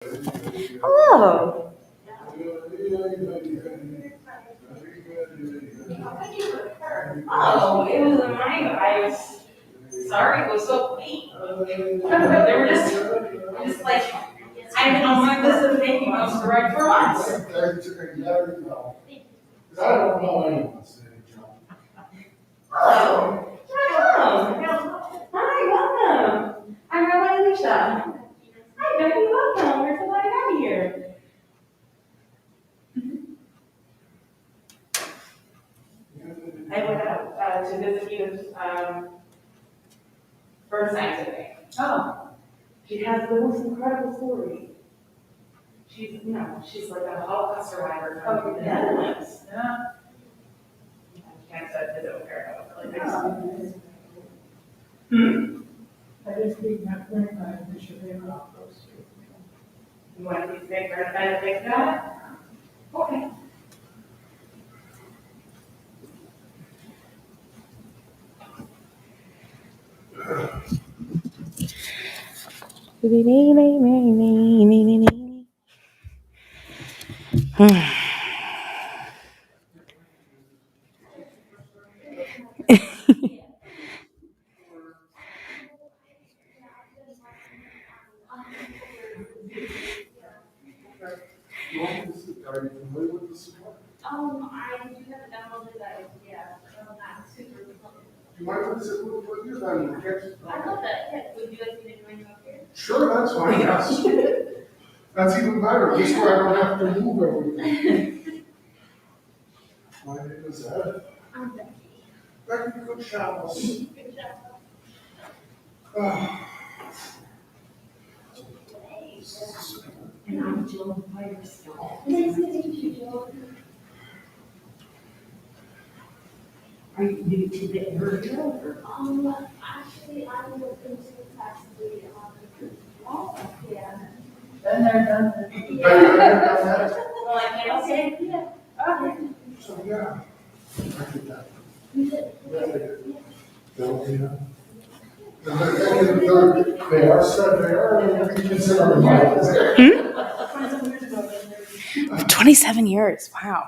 Hello. Oh, it was mine. I was sorry. It was so late. They were just like, I'm on my list of thank you notes to write for months. I don't know anyone's name, John. Hello. Welcome. Hi, welcome. I'm Rabbi Alicia. Hi, Becky. Welcome. We're so glad to have you here. I went out to visit you first night today. Oh. She has the most incredible story. She's like a Holocaust survivor from the Netherlands. Yeah. I can't visit with her. Really nice. I just think that grandpa, we should be off those two. You want to be big or a big guy? Okay. Are you familiar with this? I do have a downloaded that, yeah, not super. You might want to sit with you then. I love that, yeah, would you like me to join you up here? Sure, that's fine, yes. That's even better, this way I don't have to move everything. My name is Ed. I'm Becky. Becky, good Shabbos. Good job. And I'm Jill Firestone. Nice to meet you, Jill. Are you new to the area? Actually, I'm looking to possibly, yeah. Then they're done. Well, I can't say. Yeah. Okay. So, yeah. I did that. You did? Yeah, I did. Don't you know? They are said, they are, you consider them like this. 27 years ago. 27 years. Wow.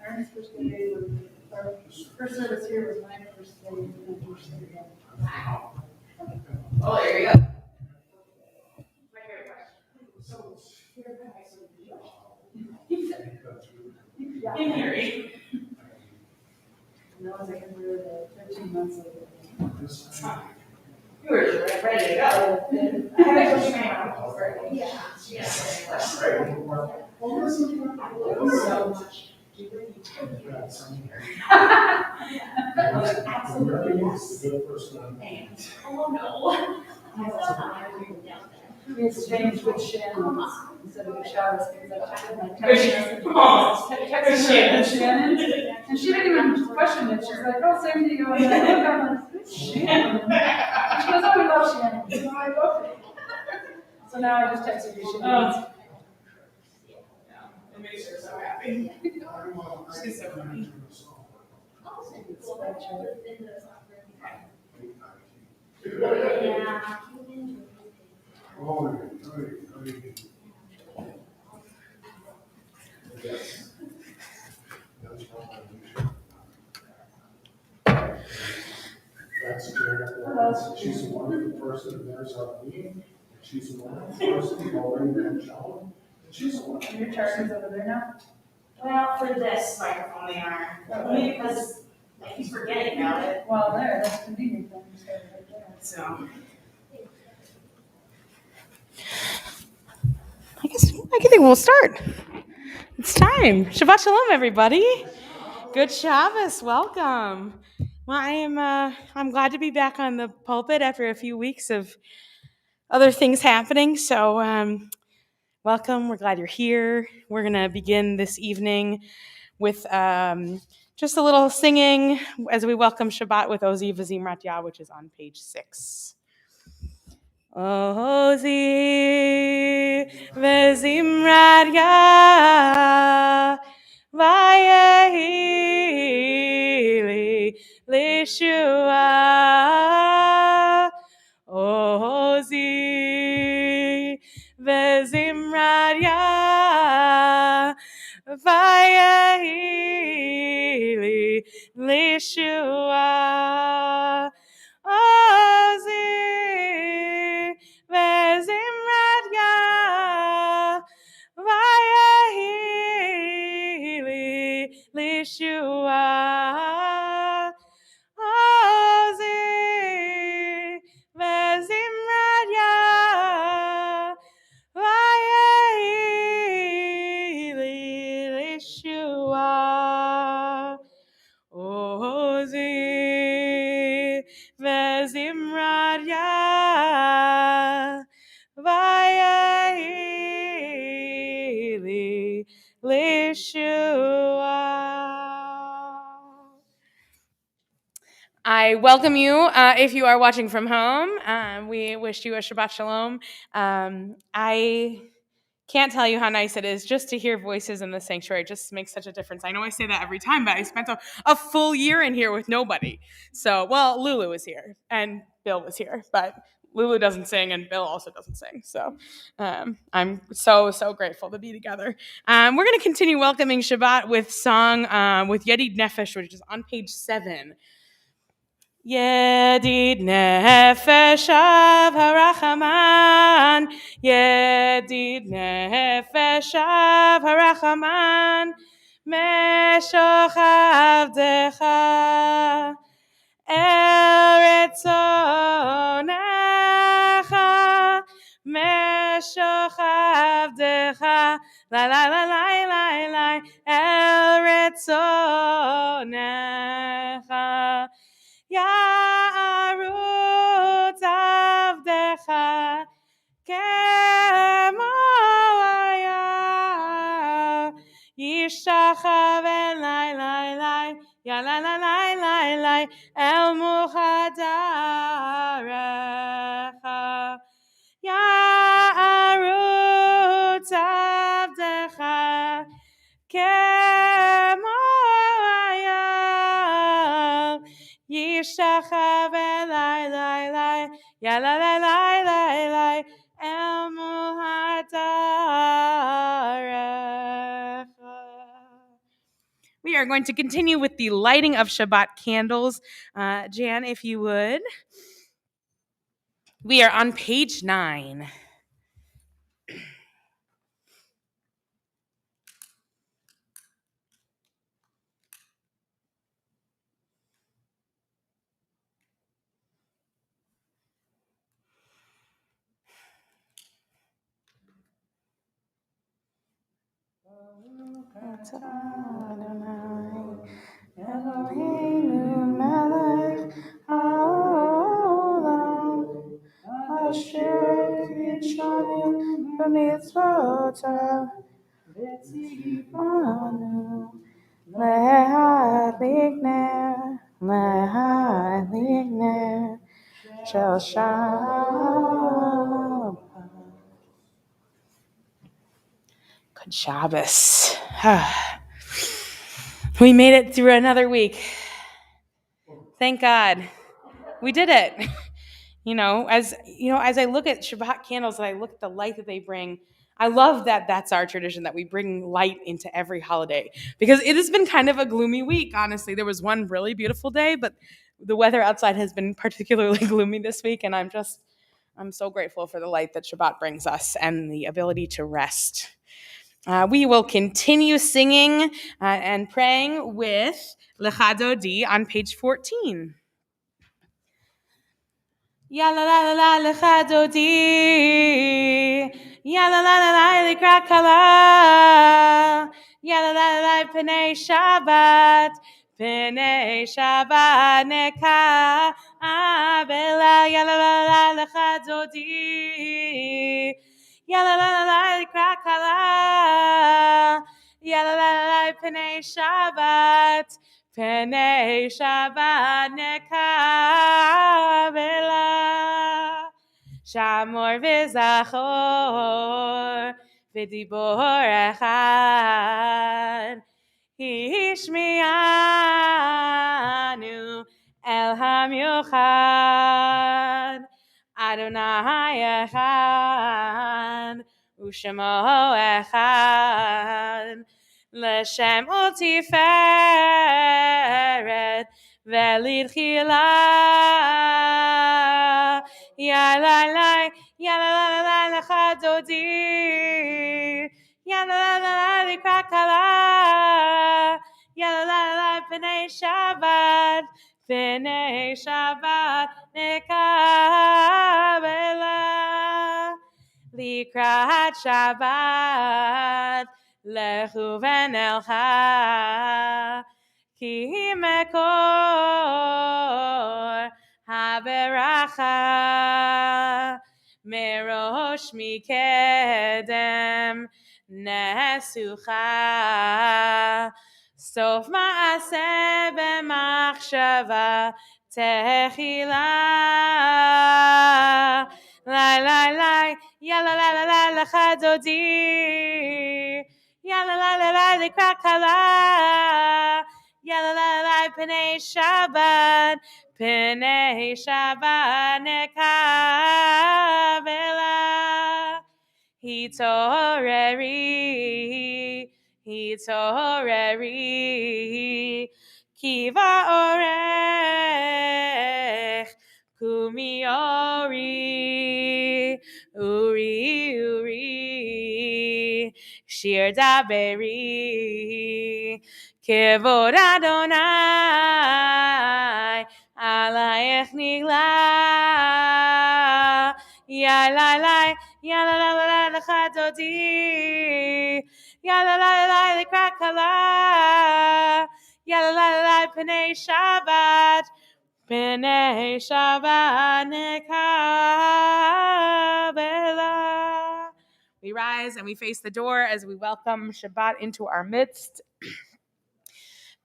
Aaron's first day was, our first service here was my first day, and then first day. Wow. Oh, there you go. My favorite Yeah. question. In Harry. And that was like, we were there 13 months later. You were just ready to go. I haven't told you my mom. Yeah. Yes. That's right. Well, listen. So much. Absolutely. Good person. Oh, We exchanged with Shannon instead of Shabbos, because I had my Good texting her with Shannon. And she didn't even question it. She's like, oh, same to you. And I'm like, who's Shannon? She goes, oh, we love Shannon. So I'm like, okay. So now I just texted you, Shannon. It makes her so happy. She's so funny. yeah. Oh, yes. That's Janet. She's a wonderful person, and there's our meeting. She's a wonderful person, already met John. She's a wonderful. Your charter's over there now? Well, for this microphone, they are. Only because I keep forgetting about it. Well, there, that's convenient then. Just have it right there. So. I think we'll start. It's time. Shabbat Shalom, everybody. Good Shabbos. Welcome. Well, I'm glad to be back on the pulpit after a few weeks of other things happening. So, welcome. We're glad you're here. We're gonna begin this evening with just a little singing as we welcome Shabbat with Ozi V'Zimrat Yah, which is on page 6. Ozi V'Zimrat Yah Vayehi li Lishua Ozi Zimradia Vayahili Lishua Ozi Vezimradia Vayahili Lishua Ozi Vezimradia Vayahili Lishua Ozi Vezimradia Vayahili Lishua. I welcome you if you are watching from home. We wish you a Shabbat Shalom. I can't tell you how nice it is just to hear voices in the sanctuary. It just makes such a difference. I know I say that every time, but I spent a full year in here with nobody. So, well, Lulu was here and Bill was here, but Lulu doesn't sing and Bill also doesn't sing. So I'm so grateful to be together. We're going to continue welcoming Shabbat with song with Yedid Nefesh, which is on page 7. Yedid nefesh av harachaman, Yedid nefesh av harachaman, Meshoch avdecha el retzonecha, Meshoch avdecha la la la la la la el retzonecha. Yarut avdecha kemo haya yishachav elai lai lai ya la la lai lai lai el muchadarecha Yarut avdecha kemo haya Yishachav elai lai lai ya la la lai lai lai el muhadarecha. We are going to continue with the lighting of Shabbat candles. Jan, if you would. We are on page 9. Eloheinu melech haolam asher yishanu b'mitzvotav v'tzivanu lehadlik ner shel Shabbat. Good Shabbos. We made it through another week. Thank God. We did it. As I look at Shabbat candles and I look at the light that they bring, I love that that's our tradition, that we bring light into every holiday, because it has been kind of a gloomy week, honestly. There was one really beautiful day, but the weather outside has been particularly gloomy this week, and I'm so grateful for the light that Shabbat brings us and the ability to rest. We will continue singing and praying with Lecha Dodi on page 14. Ya la la la la lecha dodi, ya la la la la likrat kala, ya la la la pnei Shabbat neka abela, ya la la la lecha dodi, ya la la la likrat kala, ya la la la pnei Shabbat nekabela Shamor v'zachor v'dibor echad Hishmianu el hamyuchad Adonai echad Ushemo echad L'shem utiferet velitchila Yalalai Yalalai lechadodi Yalalai likrakala Yalalai b'nei Shabbat nekabela Likrat Shabbat lechu v'nelcha ki mekor haberacha merosh mikedem nesucha sof ma'aseh b'machshava techila Lai lai lai, ya la la la la la chadodi, ya la la la la la krakala, ya la la la pnei Shabbat nekavela, hitoreri, kiva orech. Kumi uri, shir daberi, kevod Adonai, alayech nigla, ya la la la lechadodi, ya la la lekrakala, ya la la pnei Shabbat. B'nei Shabbat nekabela. We rise and we face the door as we welcome Shabbat into our midst.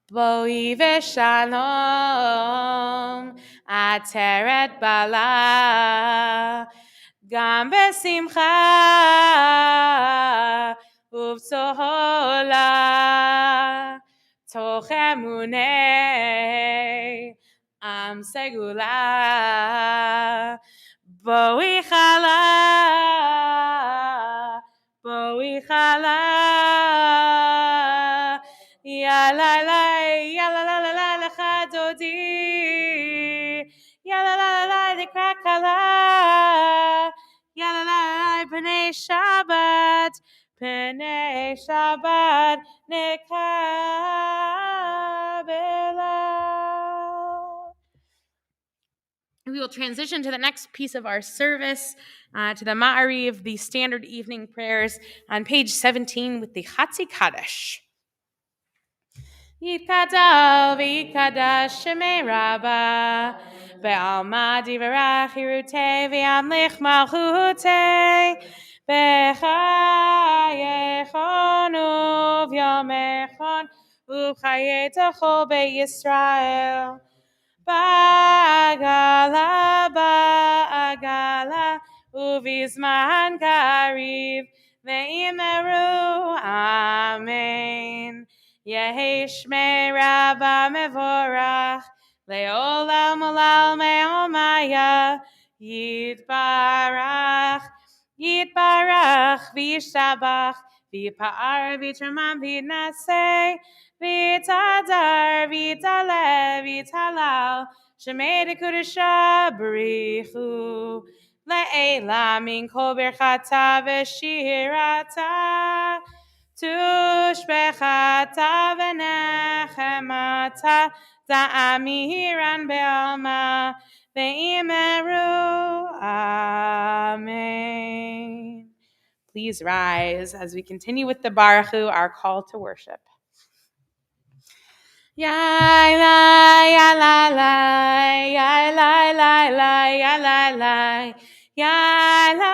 Boi v'shalom, ateret bala, gam b'simcha, uv'tzola, toch emunei, Am segula, boi chala, ya la la lechadodi, ya la la lekrakala, ya la la b'nei Shabbat nekabela. We will transition to the next piece of our service, to the Mahariv, the standard evening prayers, on page 17 with the Chatzi Kaddish. Yitkadal v'yitkadash shemei Rabba, ve'alma divarach hirutei v'yamlich malchutei, v'chayechon u'v'yomechon u'chayei techol be'Yisrael. Ba'agala, uvizman kariv, ve'imeru, amen. Yehi shmei Rabba mevorach, le'olam olal me'omaya, yitbarach, v'yishtabach, v'yipa'ar, v'yitramam, v'yitnaseh, V'tadar, v'taleh, v'talal, shemei dekudesha b'richu, le'ela min kol berchata v'shirata, tushbechata v'nechemata, za'amiran be'alma, ve'imeru, amen. Please rise as we continue with the Baruch Hu, our call to worship. Ya la ya la la ya la la la ya la la ya la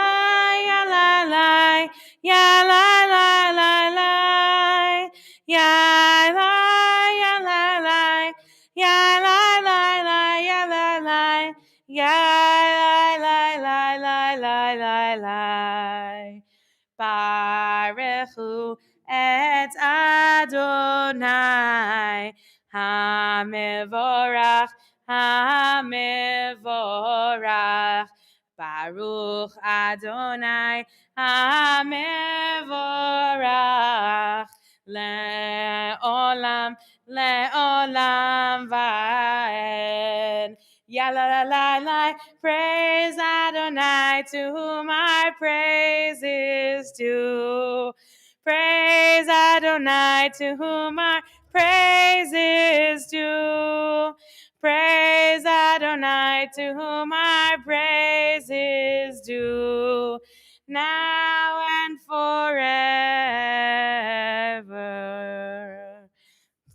ya la la ya la la la la ya la ya la la ya la la la ya la la ya la la la la la la Baruch Hu et Adonai Hamevorach, Hamevorach, Baruch Adonai, HaMevorach Le'olam Le'olam Va'ed. Yalla la la la, praise Adonai, to whom our praise is due. Praise Adonai, to whom our praise is due. Praise Adonai, to whom our praise is due, now and forever.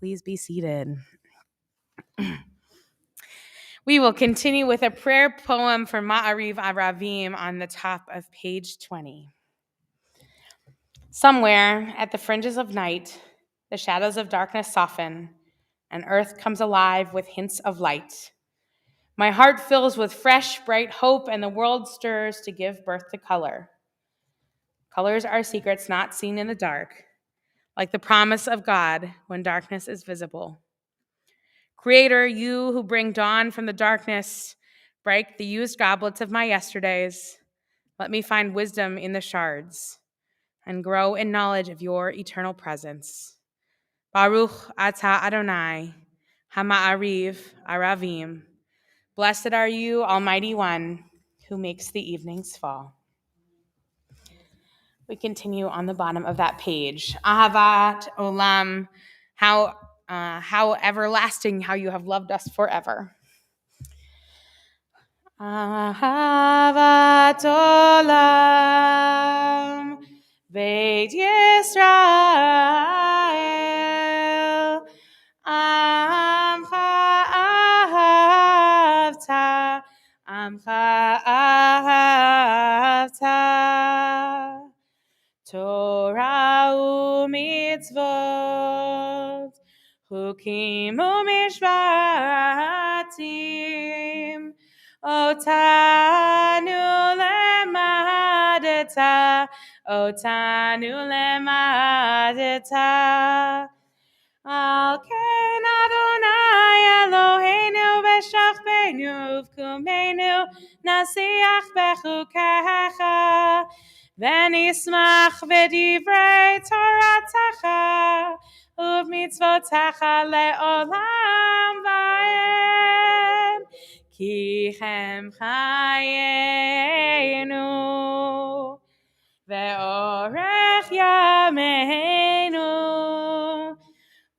Please be seated. We will continue with a prayer poem for Mahariv Aravim on the top of page 20. Somewhere at the fringes of night, the shadows of darkness soften, and earth comes alive with hints of light. My heart fills with fresh, bright hope, and the world stirs to give birth to color. Colors are secrets not seen in the dark, like the promise of God when darkness is visible. Creator, you who bring dawn from the darkness, break the used goblets of my yesterdays. Let me find wisdom in the shards and grow in knowledge of your eternal presence. Baruch atah Adonai, Hama'ariv Aravim. Blessed are you, Almighty One, who makes the evenings fall. We continue on the bottom of that page. Ahavat Olam, how everlasting, how you have loved us forever. Ahavat Olam, Beit Yisrael, Amcha ahavta, Amcha ahavta, Torah u'mitzvot, Chukim u'mishpatim, Otanu lemadeta, Otanu lemadeta. Al ken Adonai Eloheinu b'shachbenu uvkumenu nasiach bechukecha v'nismach v'divrei Toratecha uv'mitzvotecha le'olam va'ed ki chem chayenu ve'orech yameinu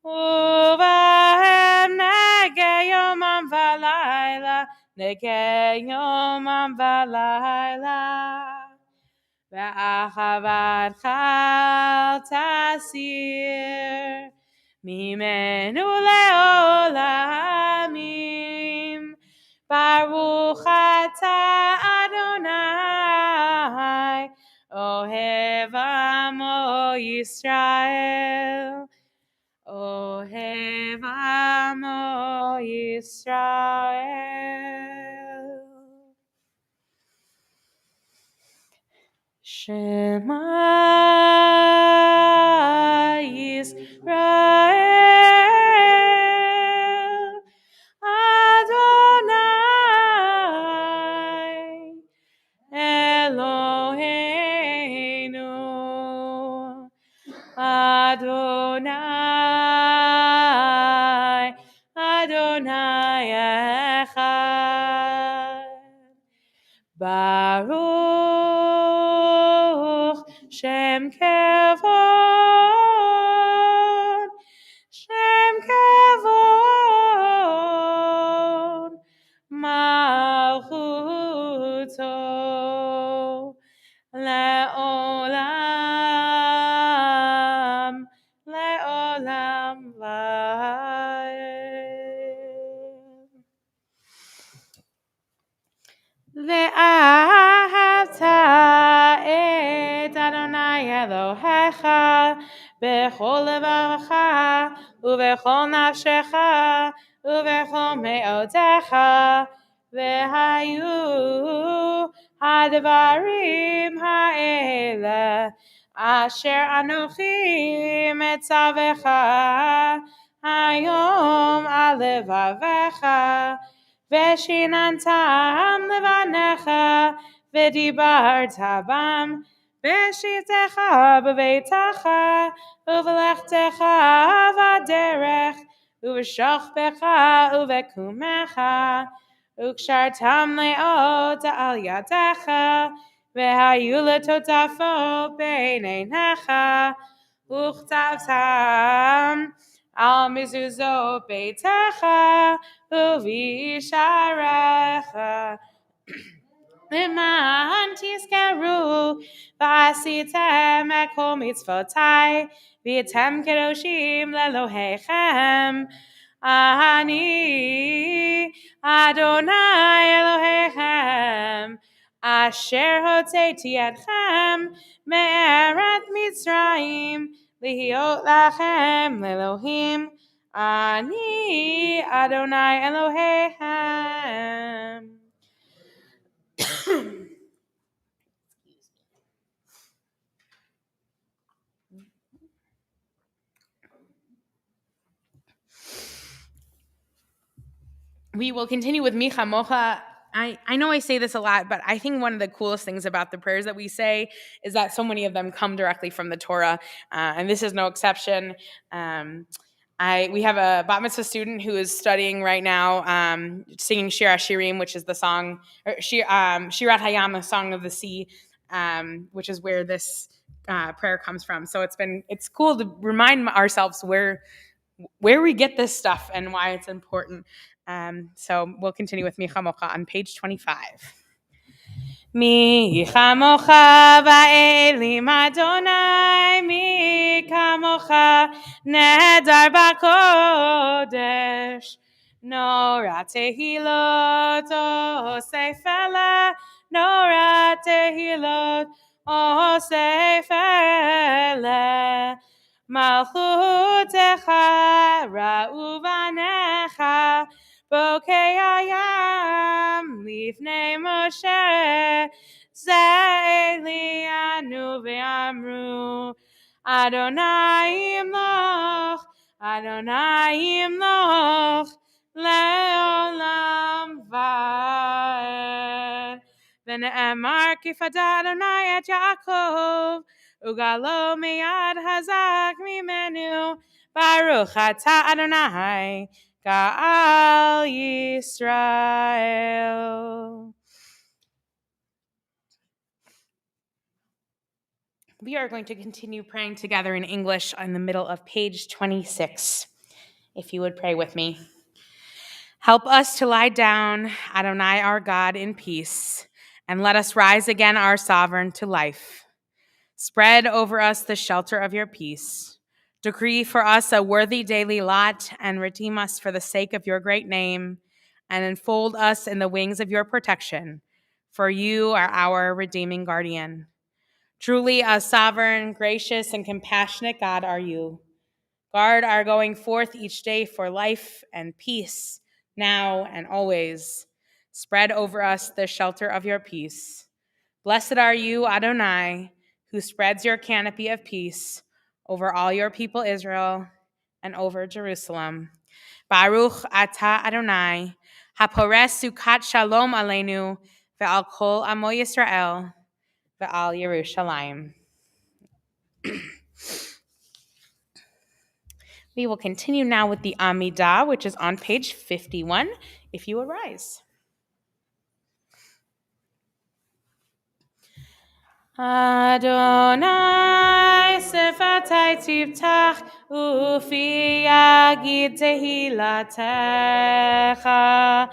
Uvahem nege yomam v'layla, nege yomam v'layla. Ve'achavat chal tasir, mimenu le'olamim. Baruch atah Adonai, ohev amo Yisrael. Ohev amo Yisrael. Shema Yisrael, Adonai Eloheinu, Adonai, Adonai Echad. Baruch Shem Kevod, Shem Kevod, Malchuto, Le'olam, Le'olam va'ed. Ve'ahavta et Adonai Elohecha b'chol levavecha u'v'chol nafshecha u'v'chol me'otecha ve'hayu hadvarim ha'ele asher anochi metzavecha hayom al levavecha Veshinantam levanecha v'dibarta bam בשבתך בביתך ובלכתך בדרך ובשוכבך ובקומך וקשרתם לאות על ידך והיו לטוטפות בין עיניך וכתבתם על מזוזות ביתך ובישעריך למען תזכרו ועשיתם את כל מצוותי והייתם קדושים לאלוהיכם אני אדוני אלוהיכם אשר הוצאתי אתכם מארץ מצרים להיות לכם לאלוהים אני אדוני אלוהיכם. We will continue with Micha Mocha. I know I say this a lot, but I think one of the coolest things about the prayers that we say is that so many of them come directly from the Torah, and this is no exception. We have a bat mitzvah student who is studying right now, singing Shir HaShirim, which is the song, or Shirat Hayam, the Song of the Sea, which is where this prayer comes from. So it's cool to remind ourselves where we get this stuff and why it's important. So we'll continue with Micha Mocha on page 25. Micha Mocha ba'elim Adonai, Micha Mocha nedar b'kodesh, Nora tehilot osefela, Nora tehilot osefela. Malchutecha ra'u vanecha bokei hayam lifnei Moshe ze'eli anu ve'amru Adonai imloch le'olam va'ed v'ne'emar kifada Adonai et Yaakov Ugalo miyad hazak mimenu Baruch atah Adonai Ga'al Yisrael. We are going to continue praying together in English in the middle of page 26. If you would pray with me. Help us to lie down, Adonai our God, in peace, and let us rise again, our sovereign, to life. Spread over us the shelter of your peace. Decree for us a worthy daily lot and redeem us for the sake of your great name and enfold us in the wings of your protection, for you are our redeeming guardian. Truly a sovereign, gracious, and compassionate God are you. Guard our going forth each day for life and peace, now and always. Spread over us the shelter of your peace. Blessed are you, Adonai, who spreads your canopy of peace over all your people Israel and over Jerusalem. Baruch atah Adonai, hapores sukat shalom aleinu, ve'al kol amo Yisrael, ve'al Yerushalayim. We will continue now with the Amidah, which is on page 51, if you would rise. Adonai sefatai tiftach ufi yagid tehilatecha.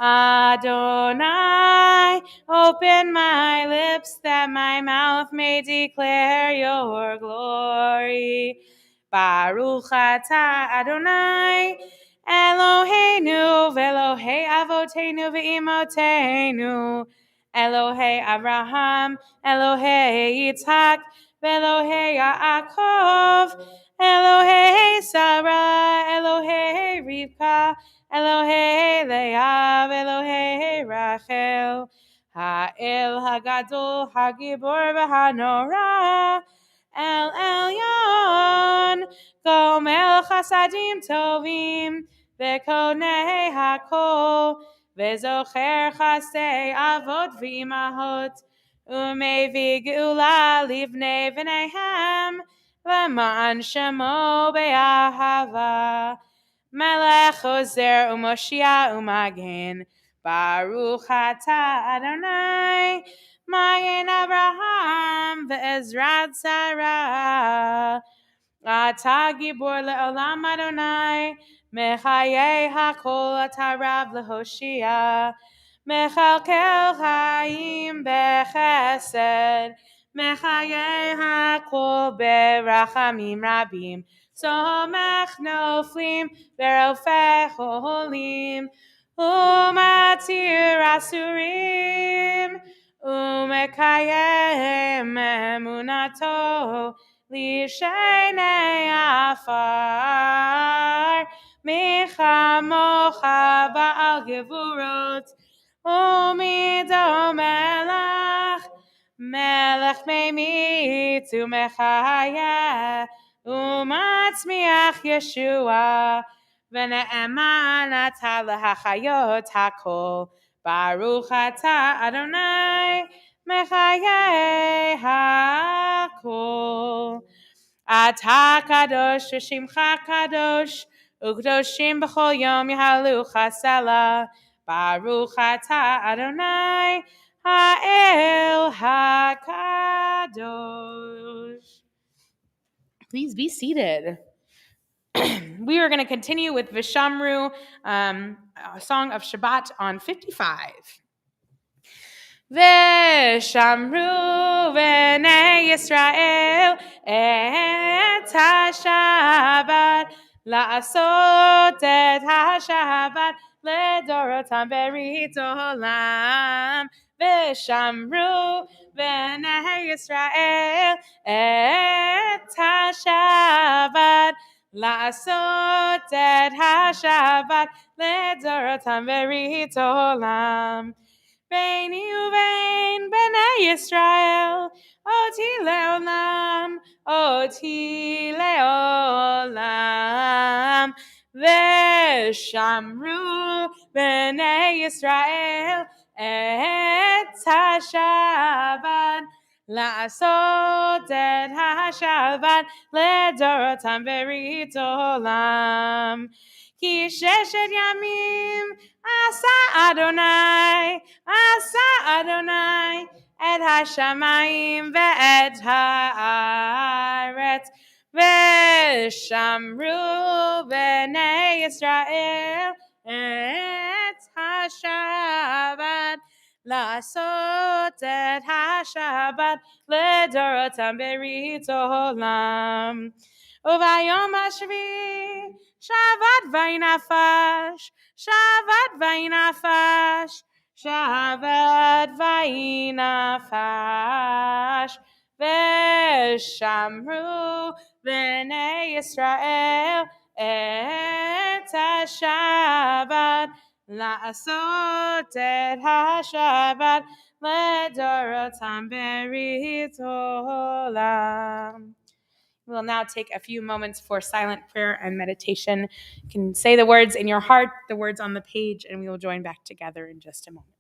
Adonai, open my lips that my mouth may declare your glory. Baruch atah Adonai, Eloheinu ve'Elohei avoteinu ve'imotenu. Elohei Abraham, Elohei Yitzhak, Elohei Yaakov, Elohei Sarah, Elohei Rivka, Elohei Leah, Elohei Rachel, Ha'el Hagadol, Hagibor v'Hanora, El Elyon, Gomel Chasadim Tovim, Ve'konei Hakol, Vezocher chasei avot v'imahot, Umevi geula livnei v'neihem L'ma'an shemo be'ahava Melech ozer u'moshia u'magen Baruch atah Adonai Magen Abraham ve'ezrat Sarah Atah gibor le'olam Adonai Mechayei hakol atah rav lehoshia Mechalkel chaim bechesed Mechayei hakol berachamim rabim Somech noflim berofei cholim Umatir asurim Umekayem emunato Lishenei afar Michamocha ba'al gevurot Umido melech meimit umechaya umatzmiach Yeshua v'ne'eman atah lahachayot hakol Baruch atah Adonai mechayei hakol Atah kadosh v'shimcha kadosh Ukdoshim b'chol yom yahalu chasela Baruch atah Adonai ha'el hakadosh. Please be seated. We are going to continue with Vishamru, a song of Shabbat on 55. Veshamru v'nei Yisrael et ha-Shabbat la'asot et ha-Shabbat ledorotam berit olam. Veshamru v'nei Yisrael et ha-Shabbat la'asot et ha-Shabbat ledorotam berit olam. Beini uvein b'nei Yisrael, oti leolam, v'shamru b'nei Yisrael et ha-Shabbat, la'asot et ha-Shabbat ledorotam berit olam. Ki sheshet yamim asa Adonai et hashamayim ve'et haaretz ve'shamru b'nei Yisrael et ha-Shabbat la'asot et ha-Shabbat ledorotam berit olam. Uvayom hashvi Shabbat vaynafash Shabbat vaynafash Shabbat vaynafash Veshamru b'nei Yisrael et ha-Shabbat la'asot et ha-Shabbat ledorotam berit olam. We'll now take a few moments for silent prayer and meditation. You can say the words in your heart, the words on the page, and we will join back together in just a moment.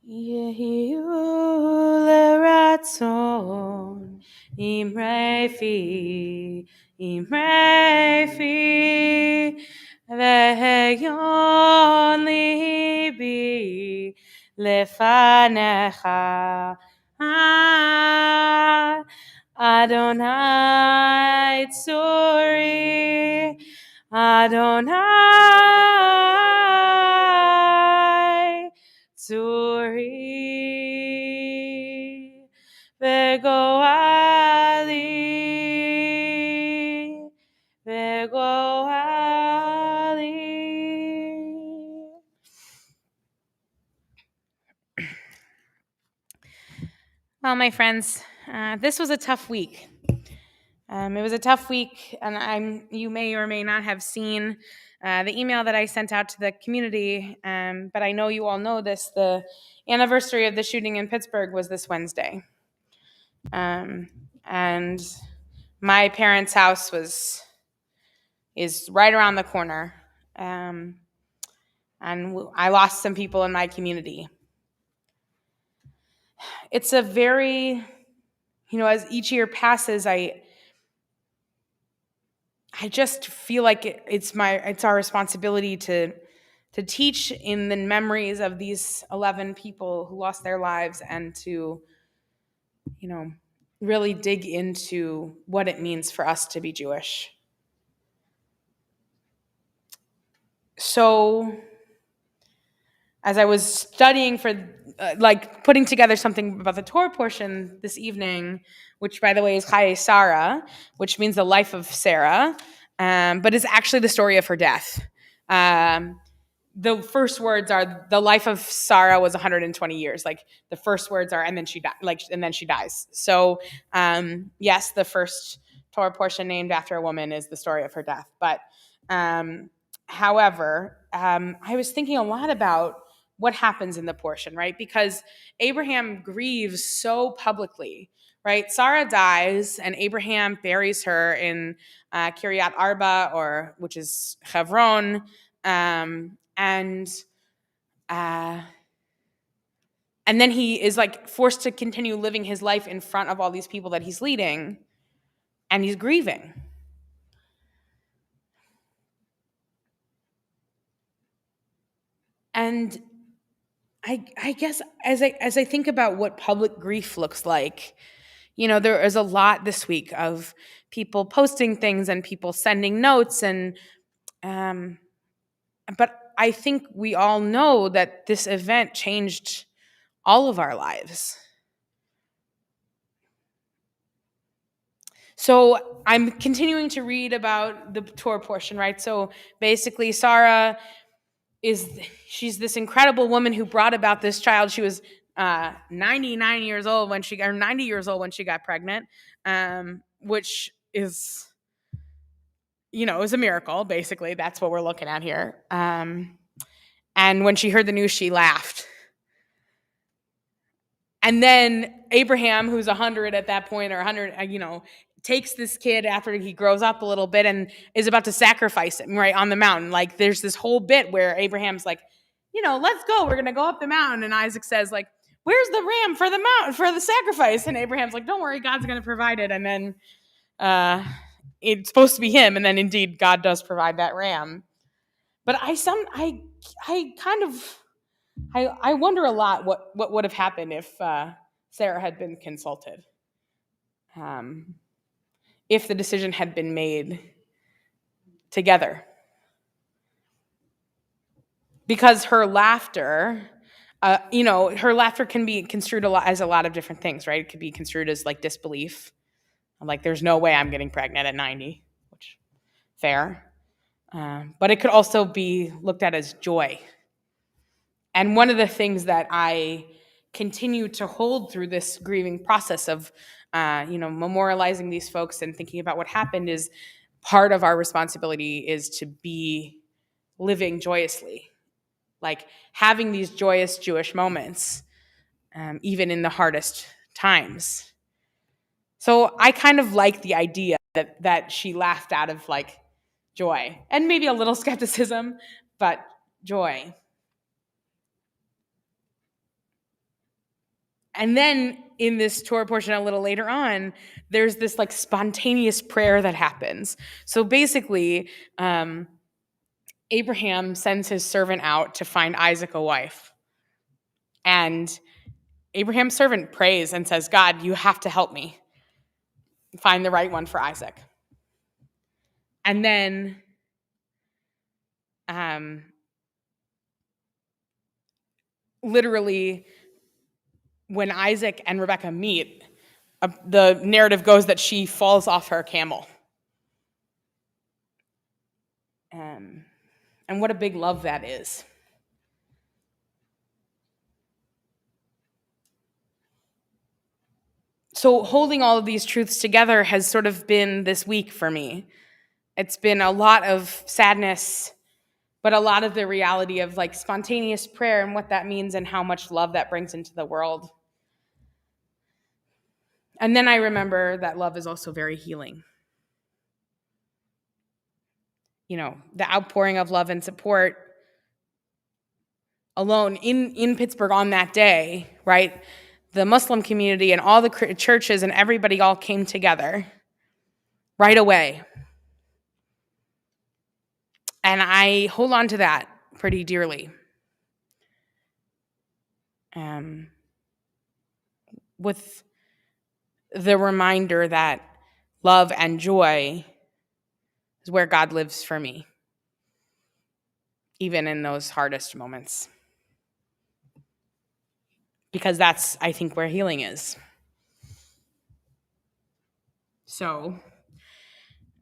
Yehiyu leratzon imrei fi ve'yon libi lefanecha Adonai Tzuri Adonai Tzuri Vegoali Vegoali. Well, my friends, this was a tough week. It was a tough week, and you may or may not have seen the email that I sent out to the community, but I know you all know this. The anniversary of the shooting in Pittsburgh was this Wednesday. And my parents' house is right around the corner. And I lost some people in my community. It's a very, as each year passes, I just feel like it's our responsibility to teach in the memories of these 11 people who lost their lives, and to, really dig into what it means for us to be Jewish. So, as I was studying for, putting together something about the Torah portion this evening, which, by the way, is Chaye Sarah, which means the life of Sarah, but is actually the story of her death. The first words are, the life of Sarah was 120 years. The first words are, and then she dies. So, yes, the first Torah portion named after a woman is the story of her death. But, however, I was thinking a lot about what happens in the portion, right? Because Abraham grieves so publicly, right? Sarah dies, and Abraham buries her in Kiryat Arba, which is Hebron, and then he is forced to continue living his life in front of all these people that he's leading, and he's grieving. And I guess as I think about what public grief looks like, there is a lot this week of people posting things and people sending notes, and but I think we all know that this event changed all of our lives. So I'm continuing to read about the Torah portion, right? So basically, Sarah she's this incredible woman who brought about this child. She was 90 years old when she got pregnant, which is, it was a miracle. Basically, that's what we're looking at here. And when she heard the news, she laughed. And then Abraham, who's 100 at that point, or 100, takes this kid after he grows up a little bit and is about to sacrifice him right on the mountain. There's this whole bit where Abraham's like, let's go. We're going to go up the mountain. And Isaac says, where's the ram for the mountain, for the sacrifice? And Abraham's like, don't worry, God's going to provide it. And then it's supposed to be him. And then indeed, God does provide that ram. But I wonder a lot what would have happened if Sarah had been consulted. If the decision had been made together. Because her laughter, her laughter can be construed as a lot of different things, right? It could be construed as disbelief. There's no way I'm getting pregnant at 90, which, fair. But it could also be looked at as joy. And one of the things that I continue to hold through this grieving process of, memorializing these folks and thinking about what happened, is part of our responsibility is to be living joyously, having these joyous Jewish moments, even in the hardest times. So I kind of like the idea that she laughed out of joy, and maybe a little skepticism, but joy. And then in this Torah portion a little later on, there's this spontaneous prayer that happens. So basically, Abraham sends his servant out to find Isaac a wife. And Abraham's servant prays and says, God, you have to help me find the right one for Isaac. And then literally when Isaac and Rebekah meet, the narrative goes that she falls off her camel. And what a big love that is. So holding all of these truths together has sort of been this week for me. It's been a lot of sadness, but a lot of the reality of like spontaneous prayer and what that means and how much love that brings into the world. And then I remember that love is also very healing. You know, the outpouring of love and support alone in Pittsburgh on that day, right? The Muslim community and all the churches and everybody all came together right away. And I hold on to that pretty dearly. With the reminder that love and joy is where God lives for me, even in those hardest moments. Because that's, I think, where healing is. So,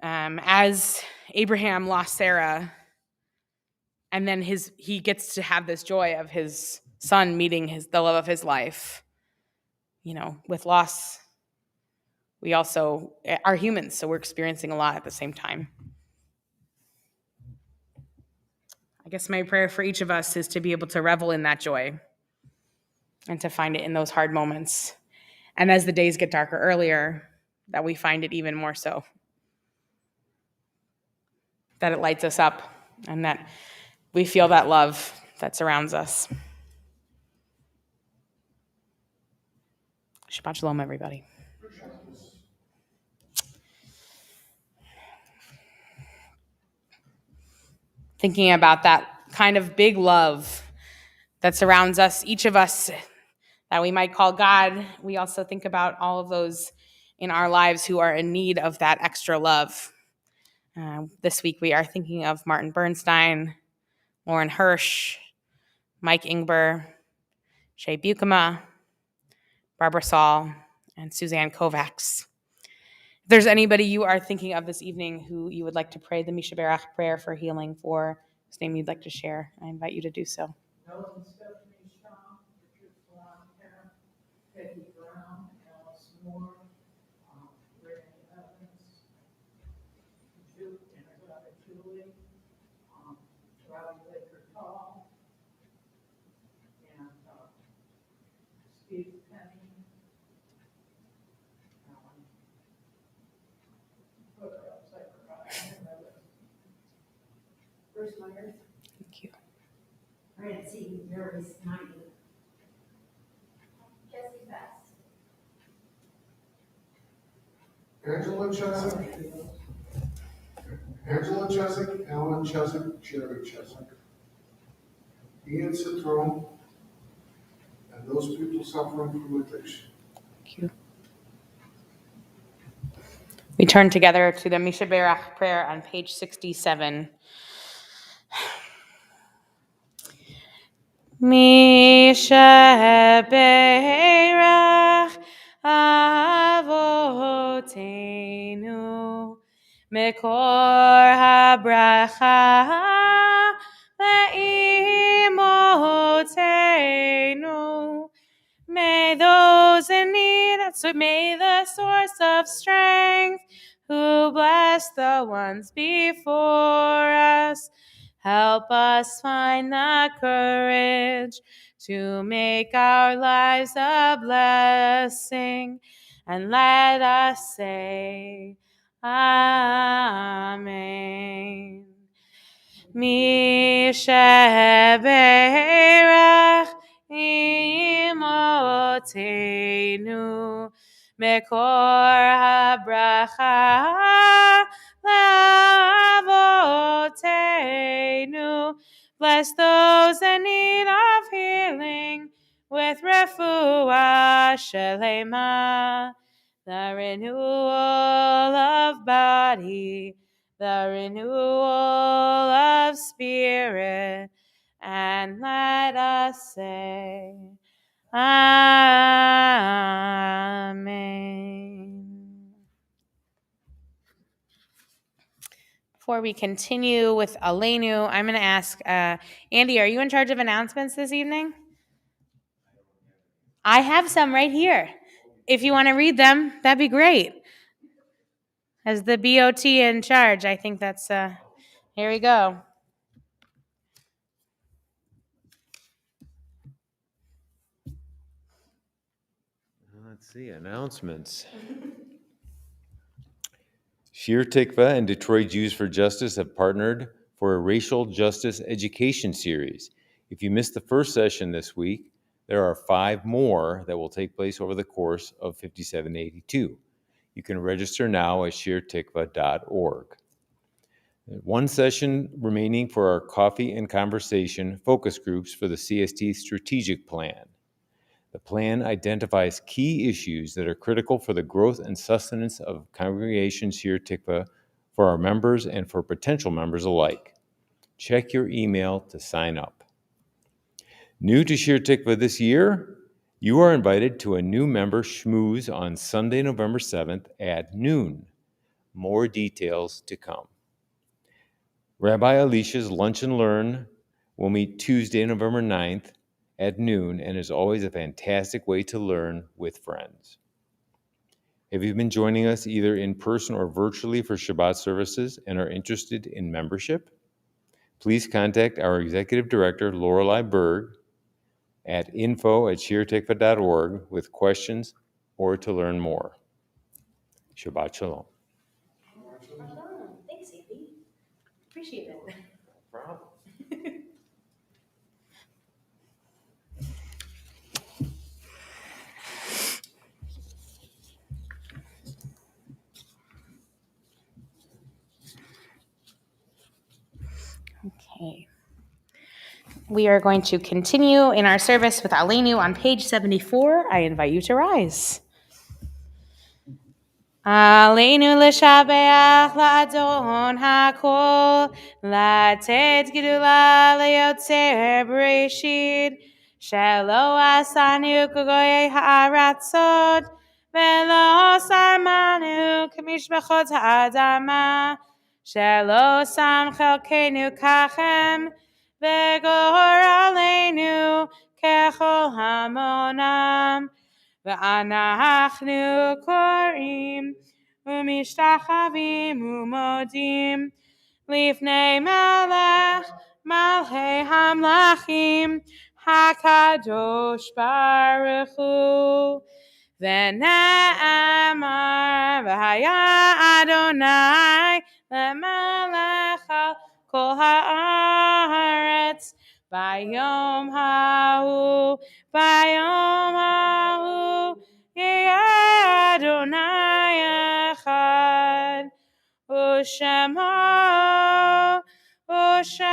as Abraham lost Sarah, and then he gets to have this joy of his son meeting the love of his life. You know, with loss, we also are humans, so we're experiencing a lot at the same time. I guess my prayer for each of us is to be able to revel in that joy and to find it in those hard moments. And as the days get darker earlier, that we find it even more so. That it lights us up and that we feel that love that surrounds us. Shabbat Shalom, everybody. Thinking about that kind of big love that surrounds us, each of us that we might call God, we also think about all of those in our lives who are in need of that extra love. This week we are thinking of Martin Bernstein, Lauren Hirsch, Mike Ingber, Shay Bukema, Barbara Saul, and Suzanne Kovacs. If there's anybody you are thinking of this evening who you would like to pray the Misha Berach prayer for healing for, whose name you'd like to share, I invite you to do so. Thank you. Francie, very smiling. Jesse Best. Angela Chesak, Alan Chesak, Jerry Chesak, Ian Citrone, and those people suffering from addiction. Thank you. We turn together to the Misha Berach prayer on page 67. Misha Berach Avotenu Mekor HaBracha Le'imotenu. May those in need, may the source of strength, who bless the ones before us, help us find the courage to make our lives a blessing, and let us say, Amen. Misha Berach Imotenu Mekor HaBracha Le'avotenu. Bless those in need of healing with refuah shelema, the renewal of body, the renewal of spirit, and let us say, Amen. Before we continue with Aleinu, I'm going to ask, Andy, are you in charge of announcements this evening? I have some right here. If you want to read them, that'd be great. As the BOT in charge, I think that's, here we go. Let's see, announcements. Shir Tikva and Detroit Jews for Justice have partnered for a racial justice education series. If you missed the first session this week, there are 5 more that will take place over the course of 5782. You can register now at shirtikva.org. 1 session remaining for our coffee and conversation focus groups for the CST strategic plan. The plan identifies key issues that are critical for the growth and sustenance of Congregation Shir Tikva for our members and for potential members alike. Check your email to sign up. New to Shir Tikva this year, you are invited to a new member schmooze on Sunday, November 7th at noon. More details to come. Rabbi Alicia's Lunch and Learn will meet Tuesday, November 9th at noon, and is always a fantastic way to learn with friends. Have you been joining us either in person or virtually for Shabbat services and are interested in membership? Please contact our Executive Director, Lorelei Berg, at info@shirtikva.org with questions or to learn more. Shabbat Shalom. Thanks, Andy. Appreciate it. No problem. Okay. We are going to continue in our service with Aleinu on page 74. I invite you to rise. Aleinu l'shabeach la'adon hakol, latet gedula le'yotzer bereshit, shelo asanu k'goyei ha'aratzot, velo sarmanu k'mishpachot ha'adama, shelo sam chelkenu kachem, v'gor aleinu kechol hamonam, ואנחנו קוראים ומשתחווים ומודים לפני מלך מלכי המלכים הקדוש ברוך הוא ונאמר והיה אדוני למלך על כל הארץ ביום ההוא יהיה אדוני אחד ושמו אחד.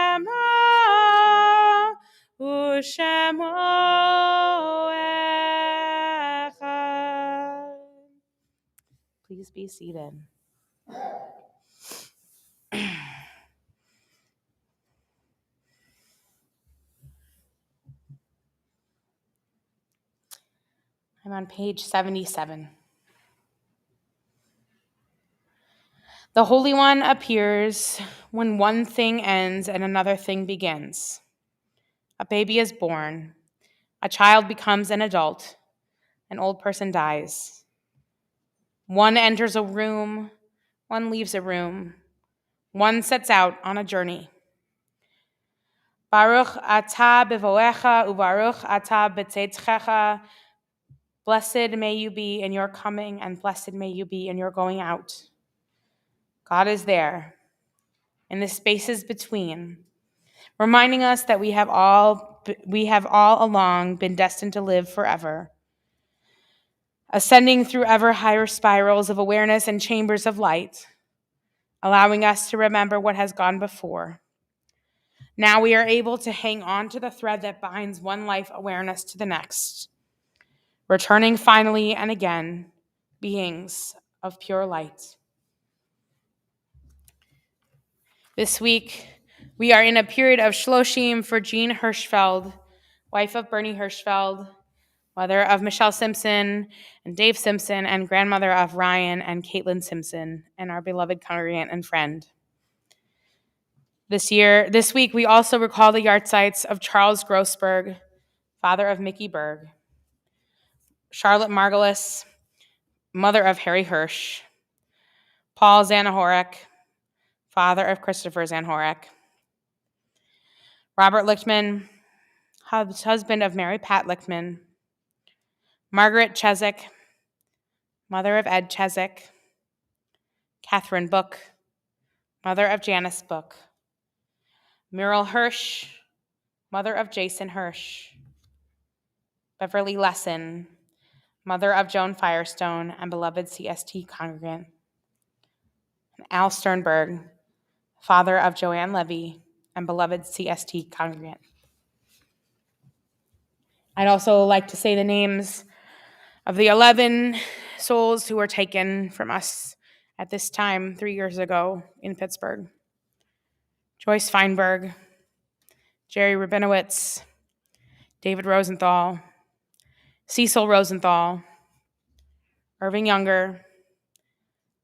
Please be seated. I'm on page 77. The Holy One appears when one thing ends and another thing begins. A baby is born. A child becomes an adult. An old person dies. One enters a room. One leaves a room. One sets out on a journey. Baruch atah b'voecha ubaruch atah b'tzeitchecha. Blessed may you be in your coming, and blessed may you be in your going out. God is there, in the spaces between, reminding us that we have all along been destined to live forever, ascending through ever higher spirals of awareness and chambers of light, allowing us to remember what has gone before. Now we are able to hang on to the thread that binds one life awareness to the next, returning finally and again, beings of pure light. This week, we are in a period of Shloshim for Jean Hirschfeld, wife of Bernie Hirschfeld, mother of Michelle Simpson and Dave Simpson, and grandmother of Ryan and Caitlin Simpson, and our beloved congregant and friend. This week, we also recall the yahrzeits of Charles Grossberg, father of Mickey Berg, Charlotte Margulis, mother of Harry Hirsch, Paul Zanahorek, father of Christopher Zanahorek, Robert Lichtman, husband of Mary Pat Lichtman, Margaret Cheswick, mother of Ed Cheswick, Catherine Book, mother of Janice Book, Muriel Hirsch, mother of Jason Hirsch, Beverly Lesson, mother of Joan Firestone and beloved CST congregant, and Al Sternberg, father of Joanne Levy and beloved CST congregant. I'd also like to say the names of the 11 souls who were taken from us at this time 3 years ago in Pittsburgh. Joyce Feinberg, Jerry Rabinowitz, David Rosenthal, Cecil Rosenthal, Irving Younger,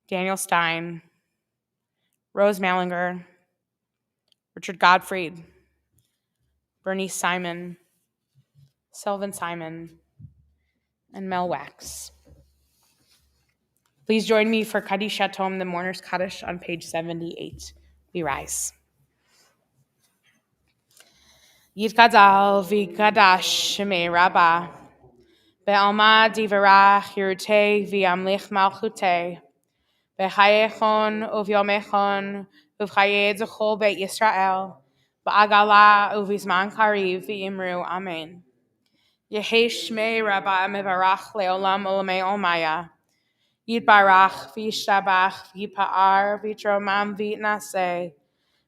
Daniel Stein, Rose Mallinger, Richard Gottfried, Bernice Simon, Sylvan Simon, and Mel Wax. Please join me for Kaddish Yatom, the Mourner's Kaddish, on page 78. We rise. Yitkadal v'kadash shemei rabbah, be'alma divarach yirutei v'yamlich malchutei, be'chayechon uvyomechon uv'chayed zechol beit Yisrael, ba'agala uv'zman kariv v'imru amen. Yehi shmei rabbah mevarach le'olam olamei olmaya, yitbarach v'yishtabach v'yipa'ar v'yitromam v'yitnaseh,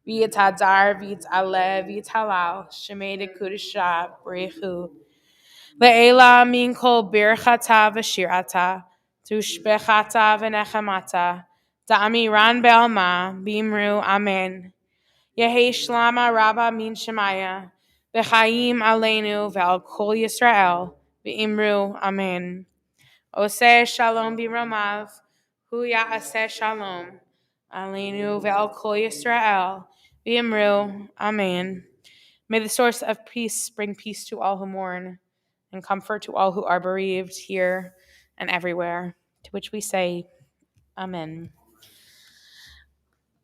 V'yitadar v'yitaleh v'yitalal shemei dekudisha b'rechu le'ela min kol birchata v'shirata tushbechata v'nechamata da'amiran be'alma b'imru amen. Yehi shlama rabba min shemaya v'chaim aleinu ve'al kol Yisrael b'imru amen. Oseh shalom b'romav hu ya'aseh shalom aleinu ve'al kol Yisrael b'imru amen. May the source of peace bring peace to all who mourn and comfort to all who are bereaved here and everywhere, to which we say amen.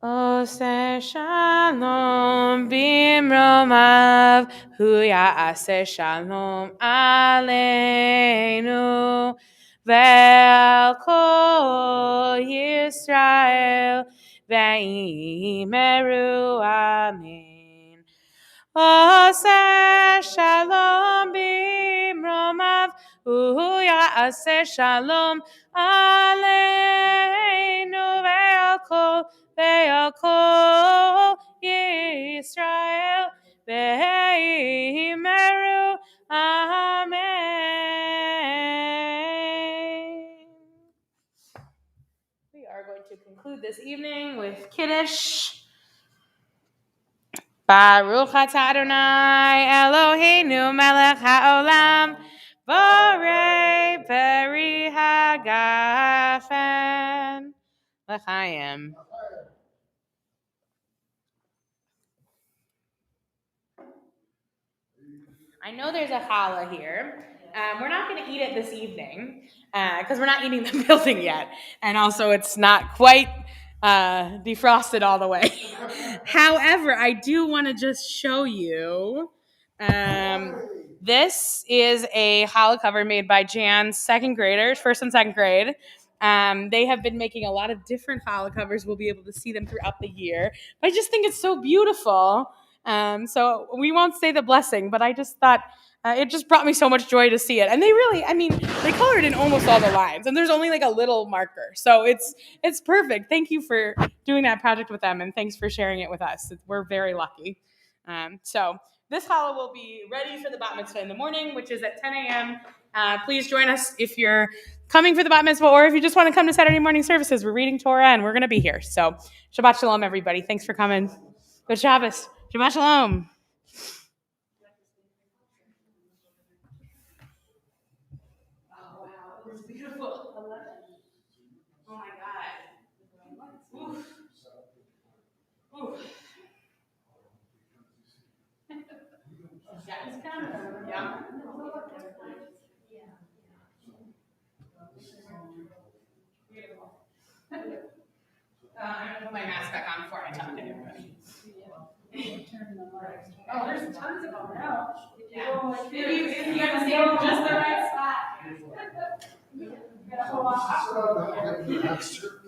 Oseh shalom b'romav hu ya'aseh shalom aleinu ve'al kol Yisrael ve'imeru amen. Oseh shalom b'romav hu ya'aseh shalom aleinu ve'al kol Yisrael ve'imeru amen. We are going to conclude this evening with Kiddush. Baruch atah Adonai Eloheinu melech haolam borei peri hagafen l'chaim. I know there's a challah here. We're not going to eat it this evening because we're not eating the building yet. And also it's not quite defrosted all the way. However, I do want to just show you. This is a challah cover made by Jan's second graders, first and second grade. They have been making a lot of different challah covers. We'll be able to see them throughout the year. But I just think it's so beautiful. So we won't say the blessing, but I just thought it just brought me so much joy to see it. And they really, they colored in almost all the lines, and there's only like a little marker. So it's perfect. Thank you for doing that project with them, and thanks for sharing it with us. We're very lucky. So this challah will be ready for the bat mitzvah in the morning, which is at 10 a.m. Please join us if you're coming for the bat mitzvah, or if you just want to come to Saturday morning services. We're reading Torah, and we're going to be here. So Shabbat Shalom, everybody. Thanks for coming. Good Shabbos. Shabbat Shalom. Oh, wow. It was beautiful. Oh, my God. Oof. Oof. Yeah, it's kind of, yeah. Beautiful. I'm going to put my mask back on before I talk to everybody. Oh, there's tons of them now. Yeah. If you got to stay in just the right spot. You gotta hold on. That's true.